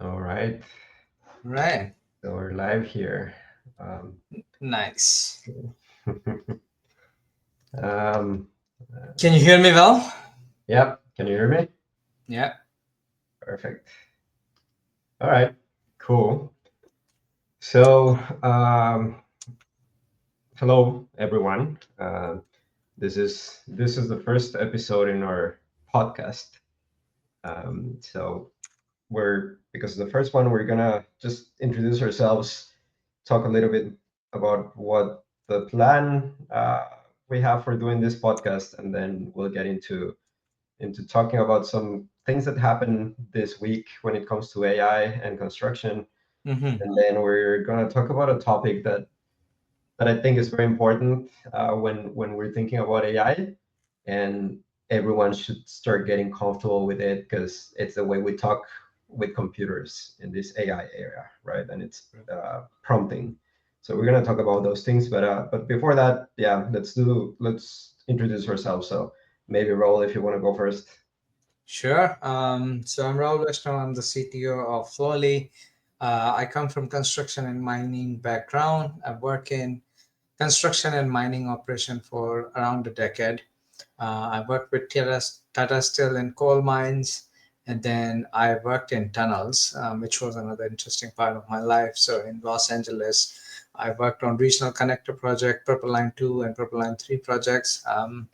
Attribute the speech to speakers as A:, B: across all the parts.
A: All right,
B: Right.
A: so we're live here. Um,
B: Nice.
A: um,
B: Can you hear me well?
A: yep, can you hear me?
B: Yeah.
A: Perfect. All right, cool. So, hello everyone. This is the first episode in our podcast. So we're because the first one we're gonna just introduce ourselves, talk a little bit about what the plan we have for doing this podcast, and then we'll get into talking about some things that happened this week when it comes to AI and construction.
B: Mm-hmm.
A: And then we're going to talk about a topic that I think is very important when we're thinking about AI, and everyone should start getting comfortable with it because it's the way we talk with computers in this AI era, right? And it's prompting. So we're gonna talk about those things, but before that, yeah, let's introduce ourselves. So maybe Raul, if you want to go first.
B: Sure. So I'm Rahul Vaishnav. I'm the CTO of Flowlly. I come from construction and mining background. I work in construction and mining operation for around a decade. I worked with Tata Steel in coal mines, and then I worked in tunnels, which was another interesting part of my life. So in Los Angeles, I worked on regional connector project, Purple Line 2 and Purple Line 3 projects,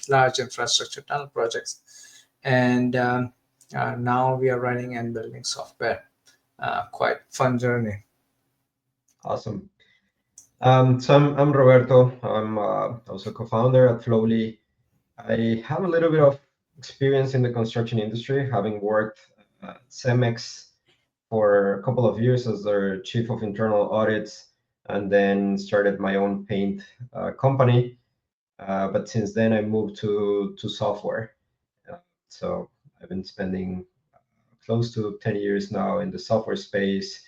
B: large infrastructure tunnel projects. And now we are writing and building software. Quite fun journey.
A: Awesome. So I'm Roberto. I'm also co-founder at Flowly. I have a little bit of experience in the construction industry, having worked at Cemex for a couple of years as their chief of internal audits, and then started my own paint company. But since then, I moved to software. So I've been spending close to 10 years now in the software space,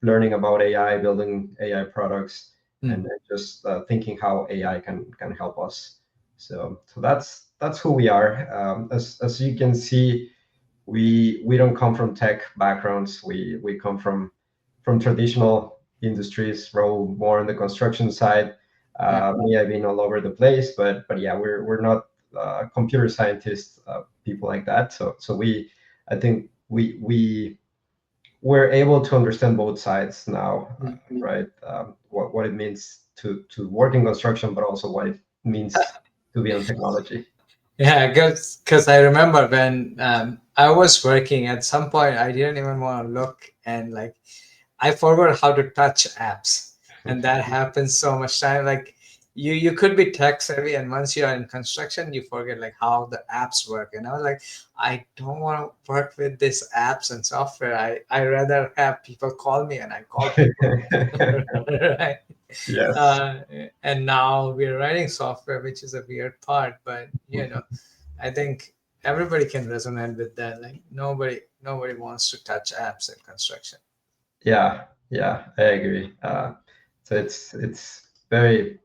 A: learning about AI, building AI products, and
B: Mm.
A: just thinking how AI can help us. So that's who we are. As you can see, we don't come from tech backgrounds. We come from traditional industries, role more on the construction side.
B: Yeah.
A: Me, I've been all over the place, but yeah, we're not computer scientists, people like that. So I think we're able to understand both sides now,
B: Mm.
A: right? What it means to work in construction, but also what it means to be on technology.
B: Yeah, because I remember when I was working at some point, I didn't even want to look, and like I forgot how to touch apps, and that happens so much time. Like you could be tech savvy, and once you are in construction, you forget like how the apps work. And I was like, I don't want to work with this apps and software. I rather have people call me, and I call people. Right?
A: Yes.
B: uh, and now we're writing software, which is a weird part, but I think everybody can resonate with that. Like nobody wants to touch apps in construction.
A: Yeah, I agree. So it's very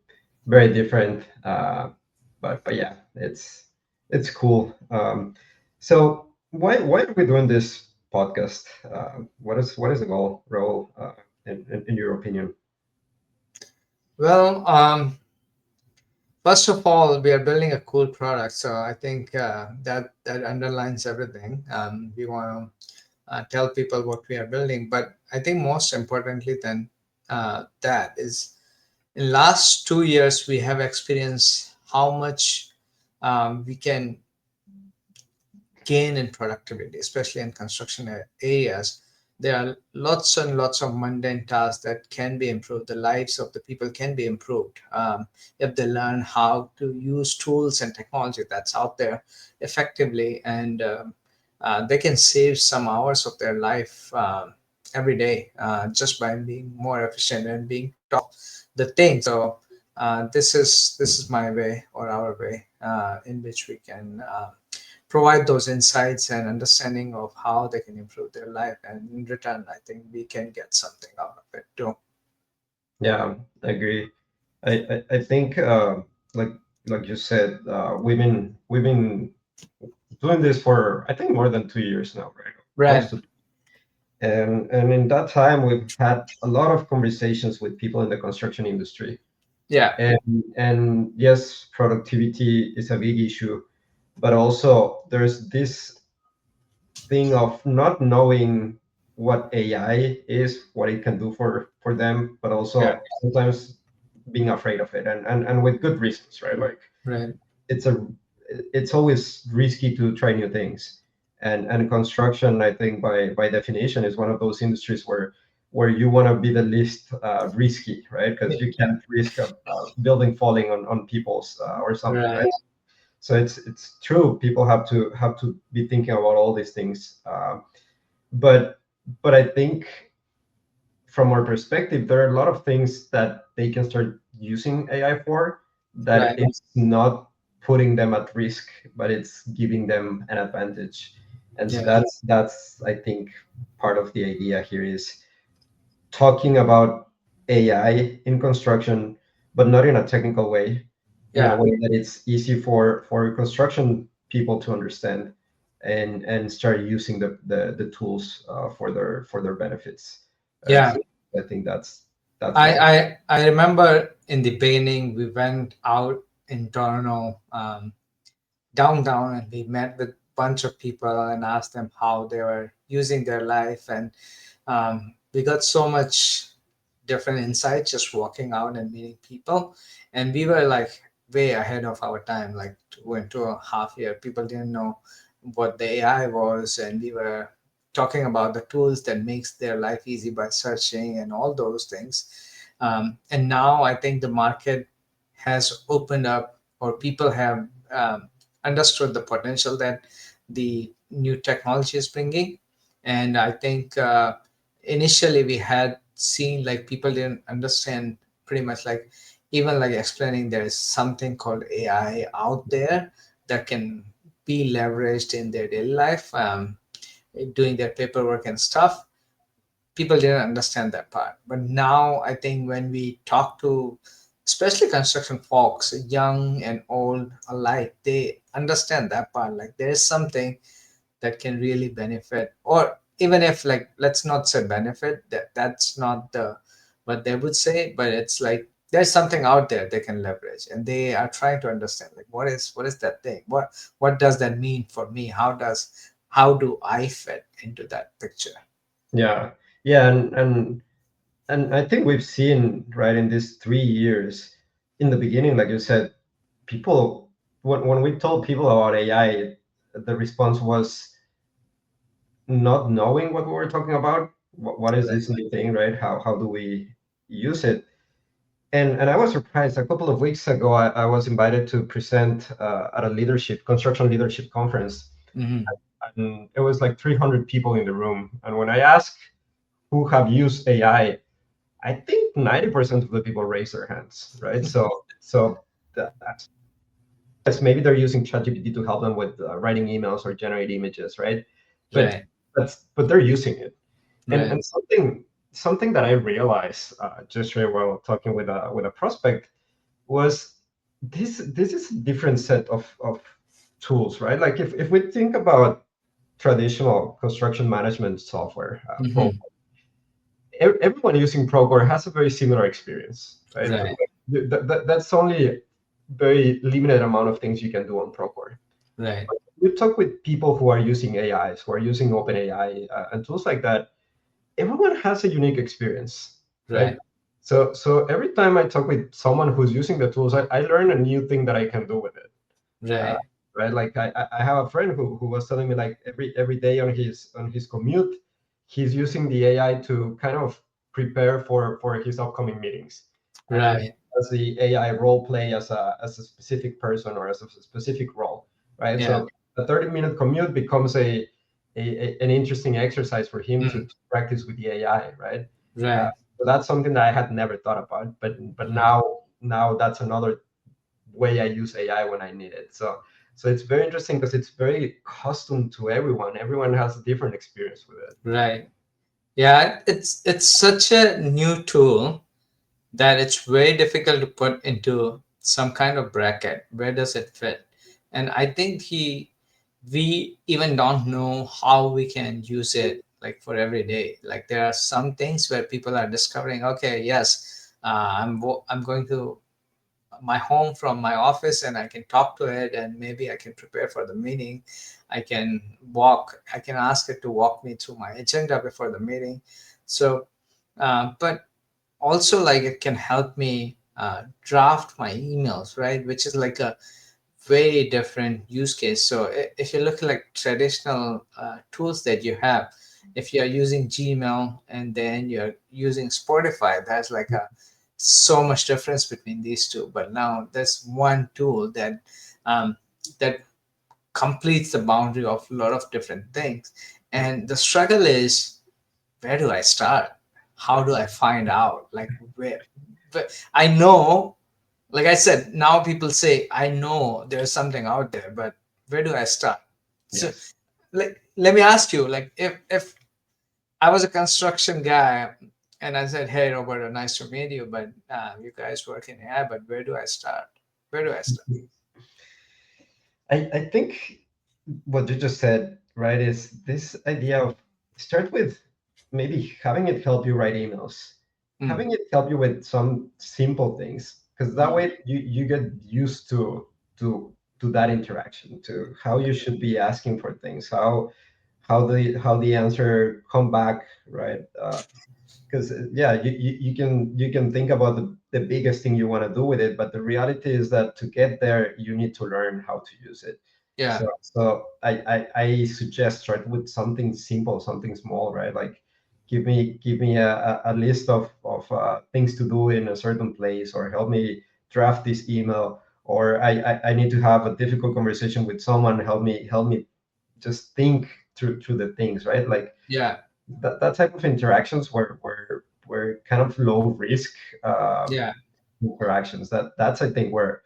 A: different, but yeah, it's cool. So why are we doing this podcast? What is the role in your opinion?
B: Well, first of all, we are building a cool product, so I think that underlines everything. We want to tell people what we are building, but I think most importantly than that is in last 2 years we have experienced how much we can gain in productivity, especially in construction areas. There are lots and lots of mundane tasks that can be improved. The lives of the people can be improved if they learn how to use tools and technology that's out there effectively, and they can save some hours of their life every day just by being more efficient and being taught the thing. So this is my way or our way in which we can provide those insights and understanding of how they can improve their life, and in return I think we can get something out of it too.
A: Yeah, I agree. I think like like you said, we've been doing this for I think more than 2 years now, right? Close
B: Right.
A: to. And in that time, we've had a lot of conversations with people in the construction industry.
B: Yeah,
A: And yes, productivity is a big issue, but also there's this thing of not knowing what AI is, what it can do for them, but
B: yeah,
A: also sometimes being afraid of it, and with good reasons, right? Like
B: right.
A: it's a it's always risky to try new things, and construction, I think by definition, is one of those industries where you want to be the least risky, right? Because you can't risk a building falling on people's or something, right?
B: Right.
A: So it's true. People have to be thinking about all these things, but I think from our perspective, there are a lot of things that they can start using AI for that
B: Right.
A: it's not putting them at risk, but it's giving them an advantage. And so
B: Yeah.
A: that's I think part of the idea here is talking about AI in construction, but not in a technical way, in a
B: Yeah.
A: way that it's easy for construction people to understand and start using the tools for their benefits.
B: Yeah.
A: So I think that's
B: I,
A: one.
B: I remember in the beginning we went out in Toronto, downtown, and we met with bunch of people and asked them how they were using their life, and we got so much different insights just walking out and meeting people, and we were like way ahead of our time, like 2.5 year. People didn't know what the AI was, and we were talking about the tools that makes their life easy by searching and all those things. And now I think the market has opened up, or people have understood the potential that the new technology is bringing. And I think initially we had seen like people didn't understand pretty much, like even like explaining there is something called AI out there that can be leveraged in their daily life, doing their paperwork and stuff. People didn't understand that part, but now I think when we talk to especially construction folks, young and old alike, they understand that part, like there is something that can really benefit. Or even if, like, let's not say benefit, that's not the what they would say, but it's like there's something out there they can leverage, and they are trying to understand like what is that thing, what does that mean for me, how do I fit into that picture.
A: Yeah, yeah, and I think we've seen right in these 3 years. In the beginning, like you said, people when we told people about AI, the response was not knowing what we were talking about. What is
B: Right.
A: this new thing, right? How do we use it? And I was surprised. A couple of weeks ago, I was invited to present at a construction leadership conference,
B: Hmm.
A: and it was like 300 people in the room. And when I asked who have used AI, I think 90% of the people raised their hands, right? So yes, maybe they're using ChatGPT to help them with writing emails or generate images, right? But
B: Right.
A: but they're using it. And
B: Right.
A: something that I realized just right while talking with a prospect was this is a different set of tools, right? Like if we think about traditional construction management software,
B: Hmm.
A: everyone using Procore has a very similar experience, right?
B: Right.
A: That's only very limited amount of things you can do on Procore.
B: Right.
A: You talk with people who are using AIs, who are using OpenAI and tools like that. Everyone has a unique experience, right?
B: Right.
A: So every time I talk with someone who's using the tools, I learn a new thing that I can do with it. Uh,
B: Right.
A: right? Like I have a friend who was telling me like every day on his commute, he's using the AI to kind of prepare for his upcoming meetings, and
B: Right.
A: as the AI role play as a specific person or as a specific role, right?
B: Yeah.
A: So a 30-minute commute becomes an interesting exercise for him
B: Mm.
A: to practice with the AI, right? Uh,
B: Right.
A: so that's something that I had never thought about, but
B: Right.
A: now that's another way I use AI when I need it. So it's very interesting because it's very custom to everyone. Everyone has a different experience with it.
B: Right. Yeah, it's such a new tool that it's very difficult to put into some kind of bracket. Where does it fit? And I think we even don't know how we can use it like for every day. Like there are some things where people are discovering, okay, yes, I'm going to my home from my office and I can talk to it, and maybe I can prepare for the meeting. I can ask it to walk me through my agenda before the meeting. So, but also like it can help me draft my emails, right? Which is like a very different use case. So if you look at like traditional tools that you have, if you're using Gmail and then you're using Spotify, that's like a so much difference between these two. But now there's one tool that um, that completes the boundary of a lot of different things. And the struggle is, where do I start? How do I find out? Like where? But I know, like I said, now people say, I know there's something out there, but where do I start? So,
A: Yes.
B: like, let me ask you, like, if I was a construction guy and I said, hey, Roberto, nice to meet you, but you guys work in AI, but where do I start? Where do I start?
A: I think what you just said, right, is this idea of start with maybe having it help you write emails,
B: Mm,
A: having it help you with some simple things, because that
B: mm,
A: way you get used to to that interaction, to how you should be asking for things, how the answer come back, right? Because yeah, you can think about the biggest thing you want to do with it, but the reality is that to get there you need to learn how to use it.
B: yeah,
A: So I suggest start with something simple, something small, right? Like give me a list of things to do in a certain place, or help me draft this email, or I need to have a difficult conversation with someone, help me just think through the things, right? Like
B: yeah,
A: that type of interactions were kind of low risk
B: yeah.
A: interactions. That's I think where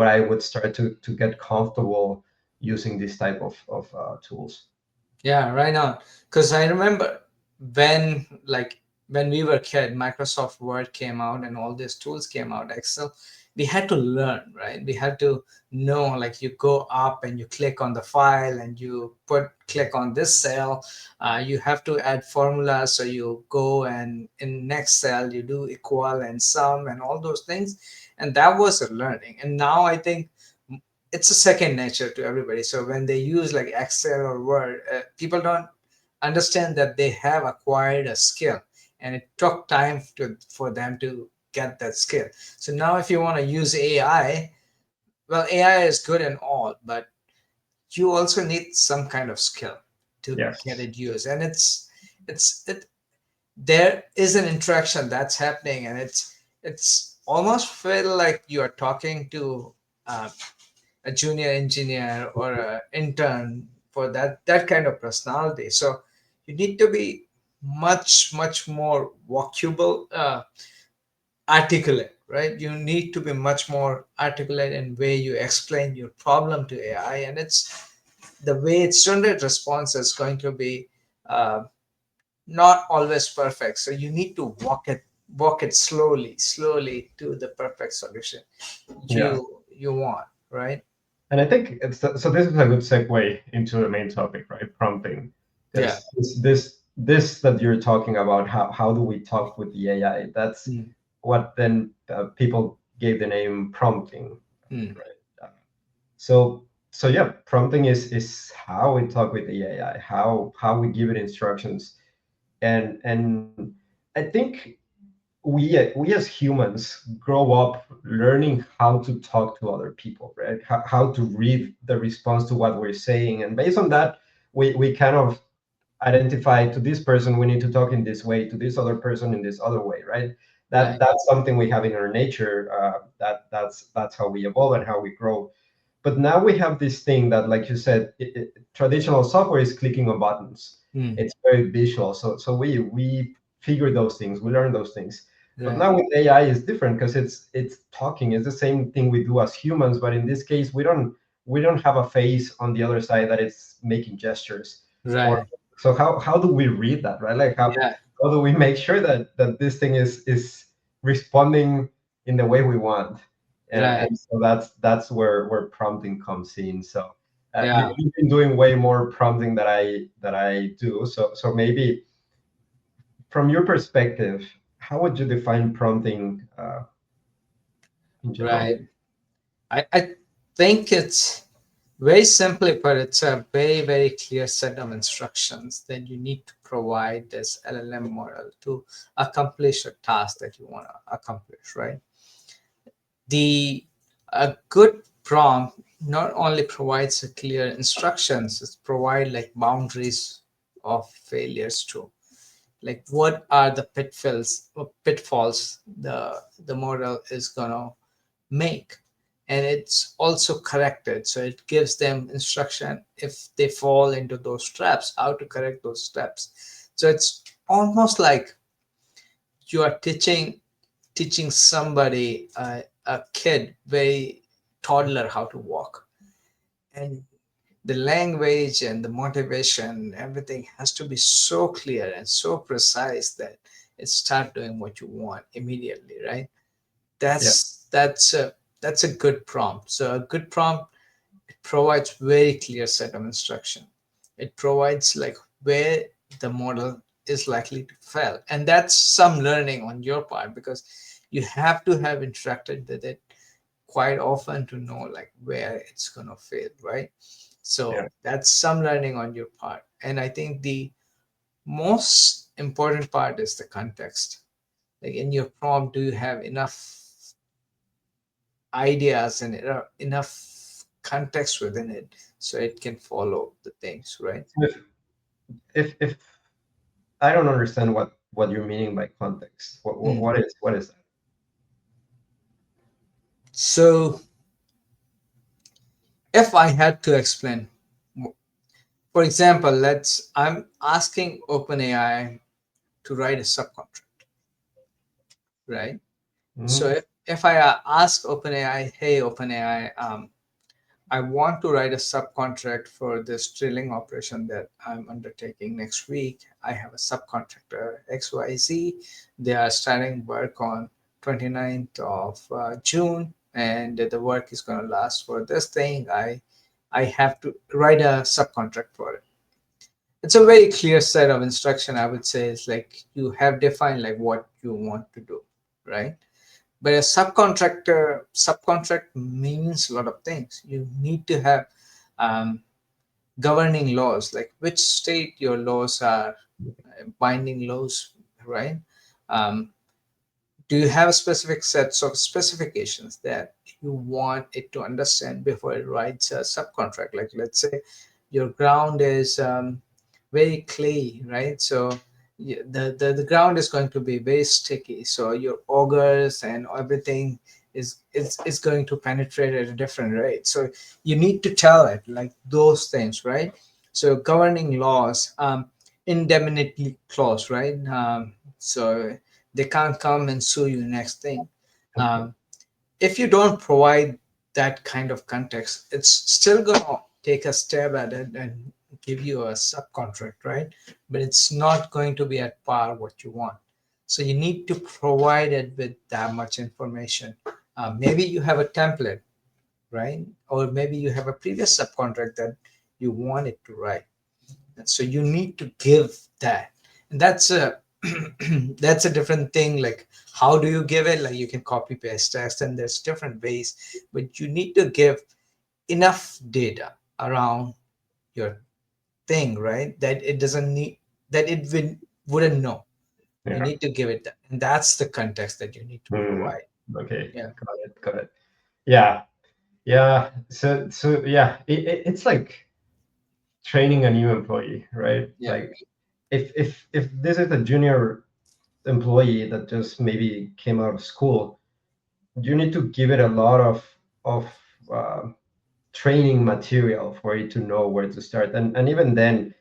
A: I would start to get comfortable using this type of tools.
B: Yeah, right on. Because I remember when, like, when we were kid, Microsoft Word came out and all these tools came out, Excel. We had to learn, right? We had to know, like, you go up and you click on the file and you click on this cell. You have to add formulas, so you go and in next cell you do equal and sum and all those things, and that was a learning. And now I think it's a second nature to everybody. So when they use like Excel or Word, people don't understand that they have acquired a skill, and it took time for them to get that skill. So now, if you want to use AI, well, AI is good and all, but you also need some kind of skill to get
A: Yes.
B: it used. And it there is an interaction that's happening, and it's almost feel like you are talking to uh, a junior engineer or an intern for that kind of personality. So you need to be much more walkable, articulate, right? You need to be much more articulate in way you explain your problem to AI, and it's the way its generate response is going to be uh, not always perfect. So you need to walk it slowly to the perfect solution
A: Yeah.
B: you want, right?
A: And I think it's so this is a good segue into the main topic, right? Prompting.
B: Yeah.
A: Because this that you're talking about, how do we talk with the AI? That's
B: Mm,
A: what then people gave the name prompting,
B: mm,
A: right? So yeah, prompting is how we talk with the AI, how we give it instructions, and I think we as humans grow up learning how to talk to other people, right? How to read the response to what we're saying, and based on that, we kind of identify, to this person we need to talk in this way, to this other person in this other way, right?
B: right.
A: That's something we have in our nature. That's how we evolve and how we grow. But now we have this thing that, like you said, traditional software is clicking on buttons.
B: Mm,
A: It's very visual. So we figure those things, we learn those things. But
B: right.
A: now with AI is different, because it's talking. It's the same thing we do as humans, but in this case we don't have a face on the other side that is making gestures. Or
B: Right.
A: so how do we read that, right? Like
B: Yeah.
A: how do we make sure that this thing is responding in the way we want?
B: Right.
A: And so that's where prompting comes in. So
B: Yeah.
A: You've been doing way more prompting that I do. So maybe from your perspective, how would you define prompting in general?
B: Right. I think it's very simply put, it's a very, very clear set of instructions that you need to provide this LLM model to accomplish a task that you want to accomplish, right? The A good prompt not only provides a clear instructions, it provide like boundaries of failures too. Like what are the pitfalls the model is gonna make, and it's also corrected, so it gives them instruction if they fall into those traps, how to correct those steps. So it's almost like you are teaching somebody, a kid, very toddler, how to walk. And the language and the motivation, everything has to be so clear and so precise that it start doing what you want immediately, right?
A: Yeah,
B: That's a good prompt. So a good prompt, it provides very clear set of instruction. It provides like where the model is likely to fail, and that's some learning on your part, because you have to have interacted with it quite often to know like where it's going to fail, right?
A: yeah.
B: So that's some learning on your part. And I think the most important part is the context. Like in your prompt, do you have enough ideas and enough context within it so it can follow the things, right?
A: If I don't understand what you're meaning by context,
B: Mm.
A: what is that?
B: So if I had to explain, for example, I'm asking OpenAI to write a subcontract, right? So
A: Mhm.
B: if I ask OpenAI, hey OpenAI, I want to write a subcontract for this drilling operation that I'm undertaking next week. I have a subcontractor XYZ. They are starting work on 29th of June, and the work is going to last for this thing. I have to write a subcontract for it. It's a very clear set of instruction. I would say it's like you have defined like what you want to do, right? But a subcontract means a lot of things. You need to have um, governing laws, like which state your laws are binding laws, right? Um, do you have specific sets of specifications that you want it to understand before it writes a subcontract? Like let's say your ground is very clay, right? So the ground is going to be very sticky, so your augers and everything is going to penetrate at a different rate. So you need to tell it like those things, right? So governing laws, indemnity clause, right? So they can't come and sue you next thing.
A: Okay.
B: um, if you don't provide that kind of context, it's still going to take a stab at it and give you a subcontract, right? But it's not going to be at par what you want. So you need to provide it with that much information. Maybe you have a template, right? Or maybe you have a previous subcontract that you want it to write. And so you need to give that. And that's a that's a different thing. Like how do you give it? Like you can copy paste text and there's different ways, but you need to give enough data around your thing, right? That it doesn't need, that wouldn't know. You
A: Yeah.
B: need to give it that. And that's the context that you need to
A: Mm.
B: provide.
A: Okay.
B: Yeah.
A: Got it. Got it. Yeah. Yeah. So yeah, it's like training a new employee, right?
B: Yeah.
A: Like if this is a junior employee that just maybe came out of school, you need to give it a lot of uh, training material for it to know where to start. And even then,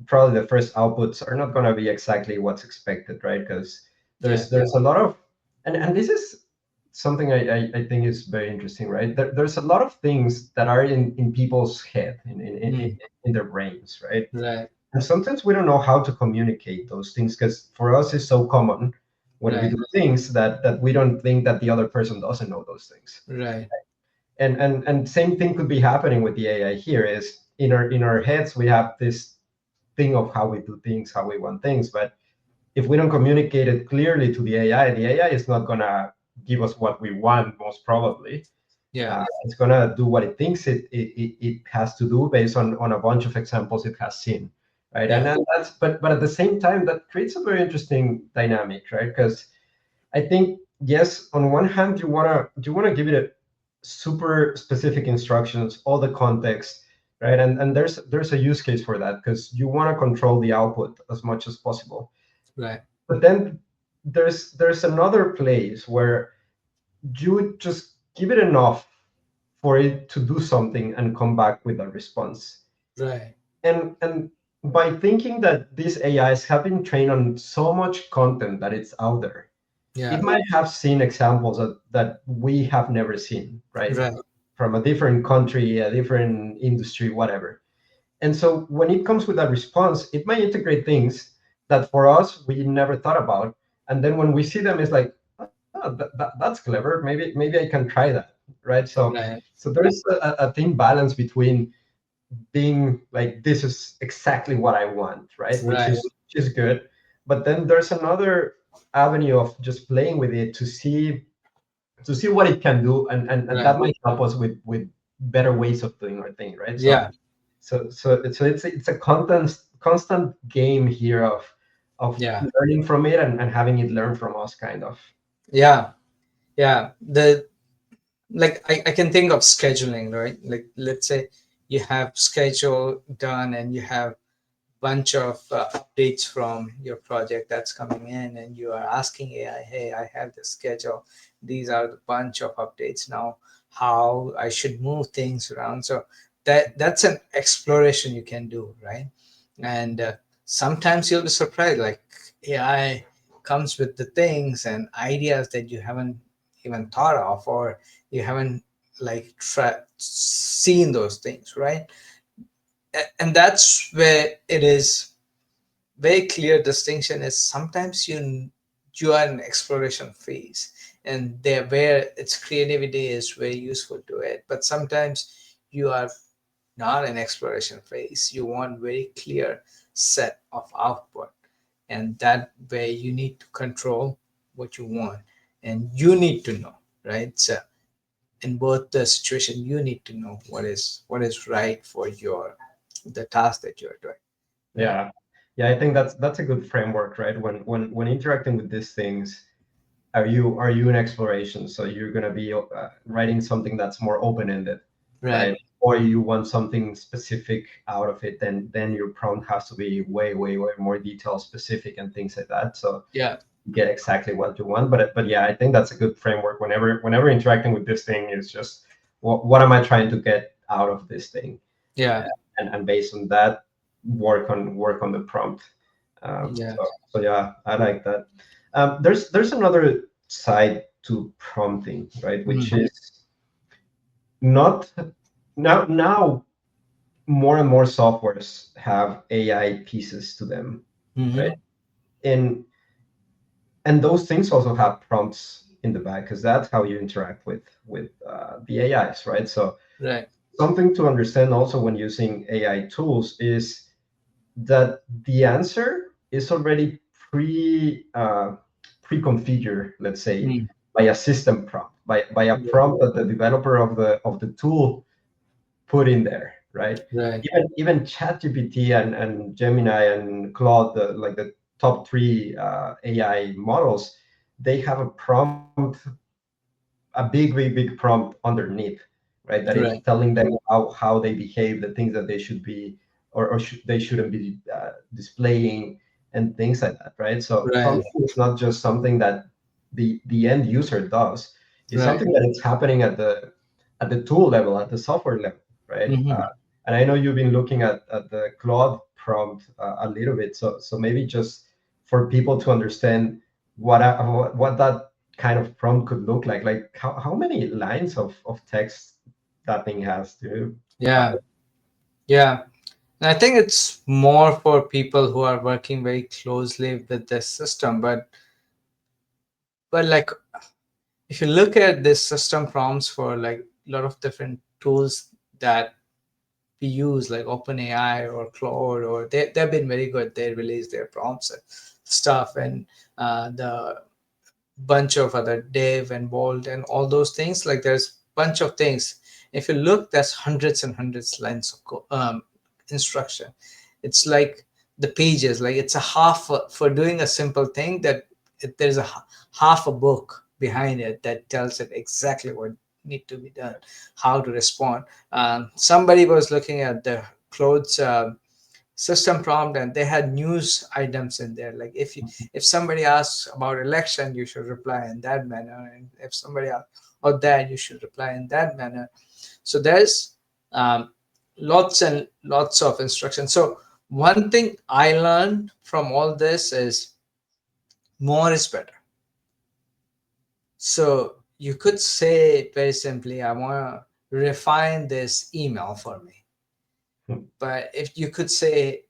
A: probably the first outputs are not going to be exactly what's expected, right? Because
B: Yeah.
A: there's a lot of, and this is something I think is very interesting, right? There's a lot of things that are in people's head,
B: Mm,
A: in their brains, right?
B: right.
A: And sometimes we don't know how to communicate those things because for us it's so common when we
B: Right.
A: do things that we don't think that the other person doesn't know those things.
B: Right.
A: And same thing could be happening with the AI here. Is in our heads we have this thing of how we do things, how we want things, but if we don't communicate it clearly to the AI is not gonna give us what we want, most probably.
B: Yeah.
A: It's gonna do what it thinks it has to do based on a bunch of examples it has seen, right? And
B: Yeah.
A: then that's but at the same time that creates a very interesting dynamic, right? Because I think yes, on one hand you wanna give it a super specific instructions, all the context, right? And there's a use case for that because you want to control the output as much as possible.
B: Right.
A: But then there's another place where you just give it enough for it to do something and come back with a response.
B: Right.
A: And by thinking that these AIs have been trained on so much content that it's out there, it
B: Yeah.
A: might have seen examples that we have never seen, right?
B: Right.
A: From a different country, a different industry, whatever. And so when it comes with a response, it might integrate things that for us we never thought about. And then when we see them, it's like, oh, that's clever. Maybe I can try that, right?
B: Right.
A: So there's a thin balance between being like this is exactly what I want, right?
B: Right.
A: Which is good. But then there's another avenue of just playing with it to see what it can do, and
B: Right.
A: that might help us with better ways of doing our thing, right?
B: Yeah.
A: So it's a constant game here of
B: Yeah.
A: learning from it and having it learn from us, kind of.
B: Yeah. Yeah. Like I can think of scheduling, right? Like let's say you have schedule done and you have bunch of updates from your project that's coming in, and you are asking AI, hey, I have the schedule, these are the bunch of updates now, how I should move things around. So that's an exploration you can do, right? And sometimes you'll be surprised, like AI comes with the things and ideas that you haven't even thought of, or you haven't like seen those things, right? And that's where it is very clear distinction is sometimes you are in exploration phase, and there where its creativity is very useful to it, but sometimes you are not in exploration phase, you want very clear set of output, and that way you need to control what you want, and you need to know, right? So in both the situation you need to know what is right for your the task that you're doing, right?
A: Yeah, yeah. I think that's a good framework, right? When interacting with these things, are you in exploration? So you're gonna be writing something that's more open ended,
B: Right.
A: right? Or you want something specific out of it, then your prompt has to be way more detail specific and things like that. So
B: Yeah.
A: get exactly what you want. But yeah, I think that's a good framework. Whenever interacting with this thing, is just what am I trying to get out of this thing,
B: Yeah.
A: and based on that, work on the prompt.
B: Yeah.
A: So yeah, I like that. There's another side to prompting, right? Which
B: Mm-hmm.
A: is not now more and more softwares have AI pieces to them, right?
B: Mm-hmm.
A: And and those things also have prompts in the back because that's how you interact with the AIs, right? So
B: Right.
A: something to understand also when using AI tools is that the answer is already pre-configured, let's say,
B: Mm.
A: by a system prompt, by a
B: Yeah.
A: prompt that the developer of the tool put in there, right?
B: Right.
A: Even ChatGPT and Gemini and Claude, like the top three AI models, they have a prompt, a big prompt underneath, right? That is
B: Right.
A: telling them how they behave, the things that they should be they shouldn't be displaying, and things like that, right? So
B: Right.
A: prompting is not just something that the end user does. It's
B: Right.
A: something that is happening at the tool level, at the software level, right?
B: Mm-hmm.
A: And I know you've been looking at the Claude prompt a little bit, so maybe just for people to understand what that kind of prompt could look like how many lines of text that thing has to have.
B: Yeah. Yeah. And I think it's more for people who are working very closely with this system, but like if you look at this system prompts for like lot of different tools that we use, like OpenAI or Claude, or they've been very good. They release their prompts and stuff, and the bunch of other Dev and Bolt and all those things. Like there's bunch of things. If you look, there's hundreds and hundreds lines of instruction. It's like the pages. Like it's a half for doing a simple thing that there's a half a book behind it that tells it exactly what need to be done, how to respond. Somebody was looking at the clothes system prompt, and they had news items in there, like if somebody asks about election, you should reply in that manner, and if somebody asks or that, you should reply in that manner. So there's um, lots and lots of instructions. So one thing I learned from all this is more is better. So you could say very simply, I want to refine this email for me. But if you could say,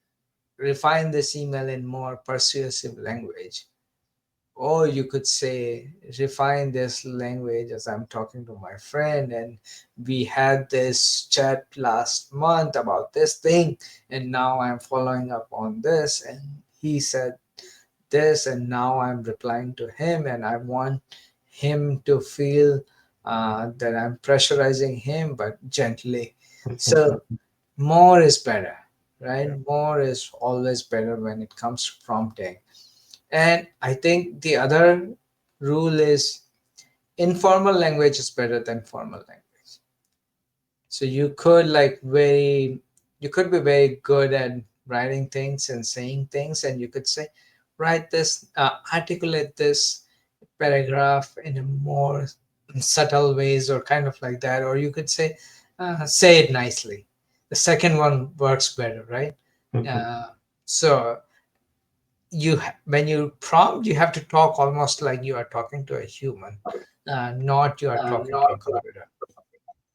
B: refine this email in more persuasive language, or you could say, refine this language as I'm talking to my friend, and we had this chat last month about this thing, and now I'm following up on this, and he said this, and now I'm replying to him, and I want him to feel that I'm pressurizing him, but gently. So more is better, right?
A: Yeah.
B: More is always better when it comes to prompting. And I think the other rule is informal language is better than formal language. So you could be very good at writing things and saying things, and you could say, write this, articulate this paragraph in a more subtle ways, or kind of like that. Or you could say it nicely. The second one works better, right? uh, so when you prompt, you have to talk almost like you are talking to a human, not you are talking to a computer.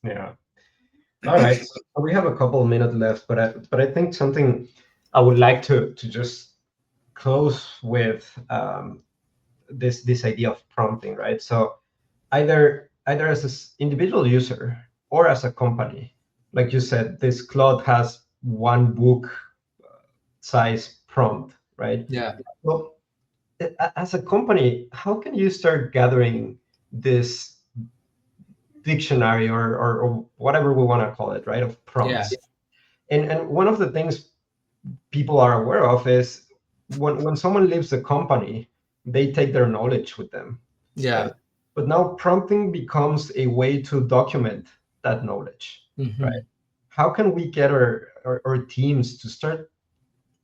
A: Yeah. All right. So we have a couple of minutes left, but I think something I would like to just close with, this idea of prompting, right? So either as an individual user or as a company, like you said, this Claude has one book size prompt, right?
B: Yeah,
A: Well, as a company, how can you start gathering this dictionary, or whatever we want to call it, right, of
B: yeah,
A: prompts? And one of the things people are aware of is when someone leaves the company, they take their knowledge with them,
B: yeah.
A: right? But now prompting becomes a way to document that knowledge,
B: Hmm.
A: right? How can we get our teams to start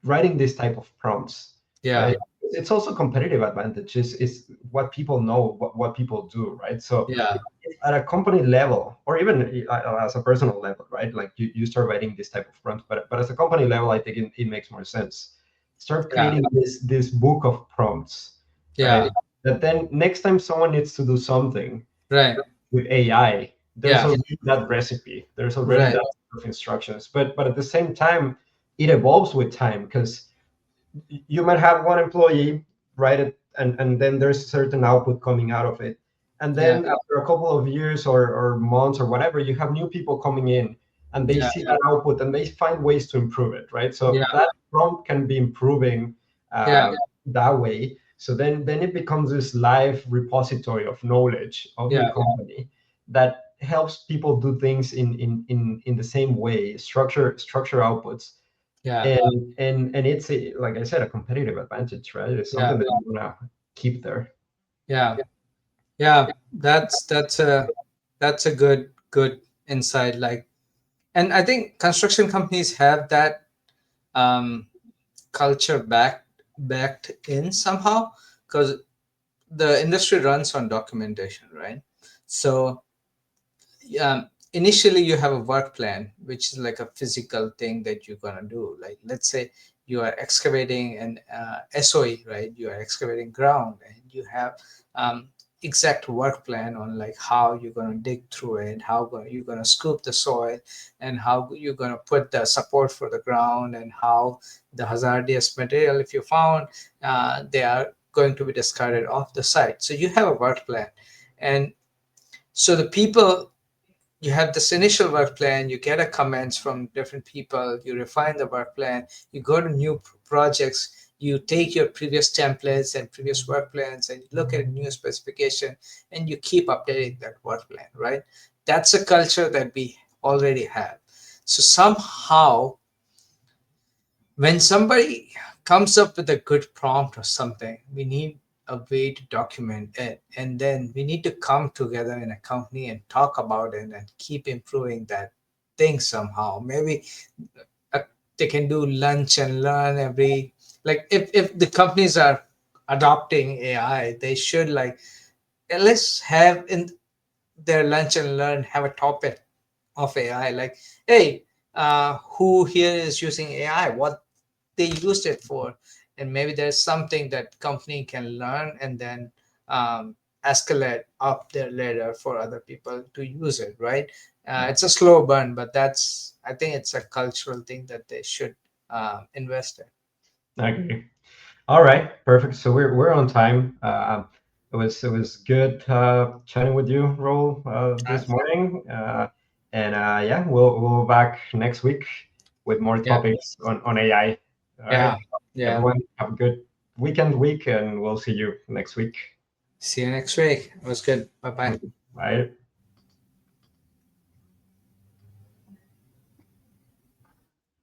A: writing this type of prompts,
B: Yeah,
A: right? It's also competitive advantage, is what people know, what people do, right? So
B: yeah,
A: at a company level, or even as a personal level, right? Like you start writing this type of prompts, but as a company level, I think it makes more sense. Start
B: yeah,
A: creating this book of prompts, right?
B: yeah.
A: That then next time someone needs to do something
B: Right.
A: with AI, there's
B: Yeah.
A: already that recipe. There's already
B: Right.
A: that set of instructions. But at the same time, it evolves with time, because you might have one employee write it, and then there's certain output coming out of it, and
B: Yeah.
A: then after a couple of years or months or whatever, you have new people coming in, and they
B: Yeah.
A: see that output and they find ways to improve it, right? So
B: Yeah.
A: that prompt can be improving
B: Yeah.
A: that way. So then it becomes this live repository of knowledge of the
B: Yeah.
A: company that helps people do things in the same way, structure outputs.
B: Yeah.
A: And it's like I said, a competitive advantage, right? It's
B: Yeah.
A: something that you want to keep there.
B: Yeah. Yeah. That's a good insight. Like, and I think construction companies have that um, culture backed in somehow, because the industry runs on documentation, right? So initially you have a work plan, which is like a physical thing that you're gonna do. Like, let's say you are excavating an SOE, right? You are excavating ground, and you have exact work plan on like how you're gonna dig through it, you're gonna scoop the soil, and how you're gonna put the support for the ground, and how the hazardous material, if you found, they are going to be discarded off the site. So you have a work plan, and so the people you have this initial work plan, you get a comments from different people, you refine the work plan, you go to new projects, you take your previous templates and previous work plans and you look at a new specification and you keep updating that work plan, right? That's a culture that we already have. So somehow when somebody comes up with a good prompt or something, we need a way to document it. And then we need to come together in a company and talk about it and keep improving that thing somehow. Maybe uh, they can do lunch and learn every, like if the companies are adopting AI, they should like, let's have in their lunch and learn, have a topic of AI. Like, hey, who here is using AI? What they used it for? And maybe there's something that company can learn and then escalate up their ladder for other people to use it. Right? It's a slow burn, but that's I think it's a cultural thing that they should invest in.
A: Okay. All right, perfect. So we're on time. It was good chatting with you, Roll,
B: Uh,
A: this morning. And yeah, we'll be back next week with more
B: yeah,
A: topics on AI. All right,
B: yeah, yeah.
A: everyone, have a good week, and we'll see you next week.
B: See you next week. It was good. Bye bye.
A: Bye.